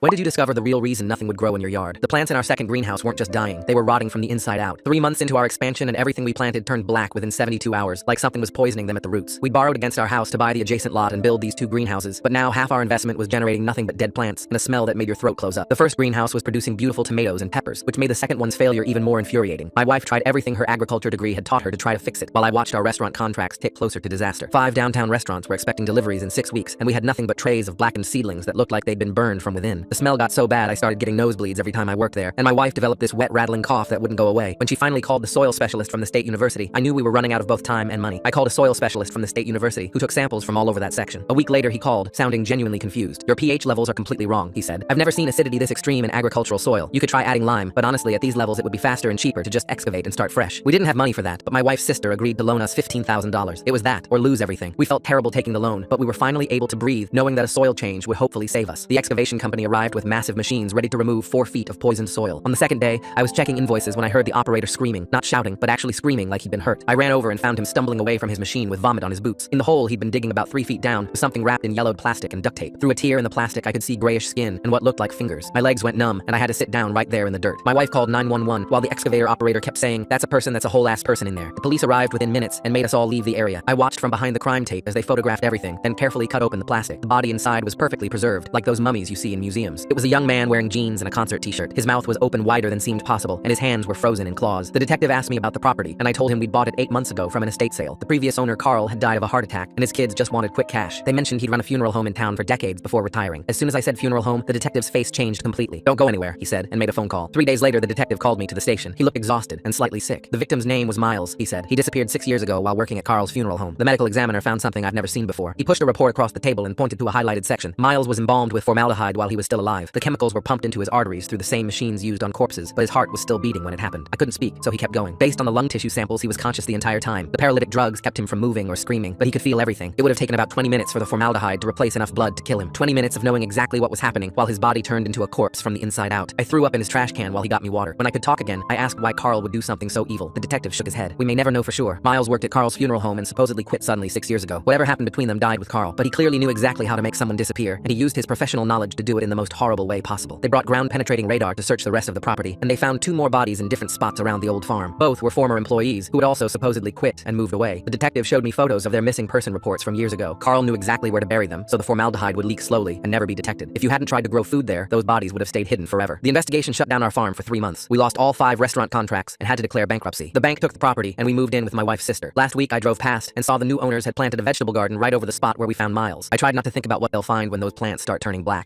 When did you discover the real reason nothing would grow in your yard? The plants in our second greenhouse weren't just dying, they were rotting from the inside out. 3 months into our expansion and everything we planted turned black within 72 hours, like something was poisoning them at the roots. We borrowed against our house to buy the adjacent lot and build these 2 greenhouses, but now half our investment was generating nothing but dead plants and a smell that made your throat close up. The first greenhouse was producing beautiful tomatoes and peppers, which made the second one's failure even more infuriating. My wife tried everything her agriculture degree had taught her to try to fix it, while I watched our restaurant contracts tick closer to disaster. 5 downtown restaurants were expecting deliveries in 6 weeks, and we had nothing but trays of blackened seedlings that looked like they'd been burned from within. The smell got so bad I started getting nosebleeds every time I worked there, and my wife developed this wet, rattling cough that wouldn't go away. When she finally called the soil specialist from the state university, I knew we were running out of both time and money. I called a soil specialist from the state university who took samples from all over that section. A week later he called, sounding genuinely confused. "Your pH levels are completely wrong," he said. "I've never seen acidity this extreme in agricultural soil. You could try adding lime, but honestly at these levels it would be faster and cheaper to just excavate and start fresh." We didn't have money for that, but my wife's sister agreed to loan us $15,000. It was that, or lose everything. We felt terrible taking the loan, but we were finally able to breathe, knowing that a soil change would hopefully save us. The excavation company arrived with massive machines ready to remove 4 feet of poisoned soil. On the second day, I was checking invoices when I heard the operator screaming, not shouting, but actually screaming like he'd been hurt. I ran over and found him stumbling away from his machine with vomit on his boots. In the hole he'd been digging about 3 feet down was something wrapped in yellowed plastic and duct tape. Through a tear in the plastic I could see grayish skin and what looked like fingers. My legs went numb and I had to sit down right there in the dirt. My wife called 911 while the excavator operator kept saying, "That's a person, that's a whole ass person in there." The police arrived within minutes and made us all leave the area. I watched from behind the crime tape as they photographed everything, then carefully cut open the plastic. The body inside was perfectly preserved, like those mummies you see in museums. It was a young man wearing jeans and a concert t-shirt. His mouth was open wider than seemed possible, and his hands were frozen in claws. The detective asked me about the property, and I told him we'd bought it 8 months ago from an estate sale. The previous owner, Carl, had died of a heart attack, and his kids just wanted quick cash. They mentioned he'd run a funeral home in town for decades before retiring. As soon as I said funeral home, the detective's face changed completely. "Don't go anywhere," he said, and made a phone call. 3 days later, the detective called me to the station. He looked exhausted and slightly sick. The victim's name was Miles, he said. He disappeared 6 years ago while working at Carl's funeral home. The medical examiner found something I'd never seen before. He pushed a report across the table and pointed to a highlighted section. Miles was embalmed with formaldehyde while he was still alive. The chemicals were pumped into his arteries through the same machines used on corpses, but his heart was still beating when it happened. I couldn't speak, so he kept going. Based on the lung tissue samples, he was conscious the entire time. The paralytic drugs kept him from moving or screaming, but he could feel everything. It would have taken about 20 minutes for the formaldehyde to replace enough blood to kill him. 20 minutes of knowing exactly what was happening while his body turned into a corpse from the inside out. I threw up in his trash can while he got me water. When I could talk again, I asked why Carl would do something so evil. The detective shook his head. "We may never know for sure. Miles worked at Carl's funeral home and supposedly quit suddenly 6 years ago. Whatever happened between them died with Carl, but he clearly knew exactly how to make someone disappear, and he used his professional knowledge to do it in the most horrible way possible." They brought ground-penetrating radar to search the rest of the property, and they found 2 more bodies in different spots around the old farm. Both were former employees who had also supposedly quit and moved away. The detective showed me photos of their missing person reports from years ago. Carl knew exactly where to bury them, so the formaldehyde would leak slowly and never be detected. If you hadn't tried to grow food there, those bodies would have stayed hidden forever. The investigation shut down our farm for 3 months. We lost all 5 restaurant contracts and had to declare bankruptcy. The bank took the property, and we moved in with my wife's sister. Last week I drove past and saw the new owners had planted a vegetable garden right over the spot where we found Miles. I tried not to think about what they'll find when those plants start turning black.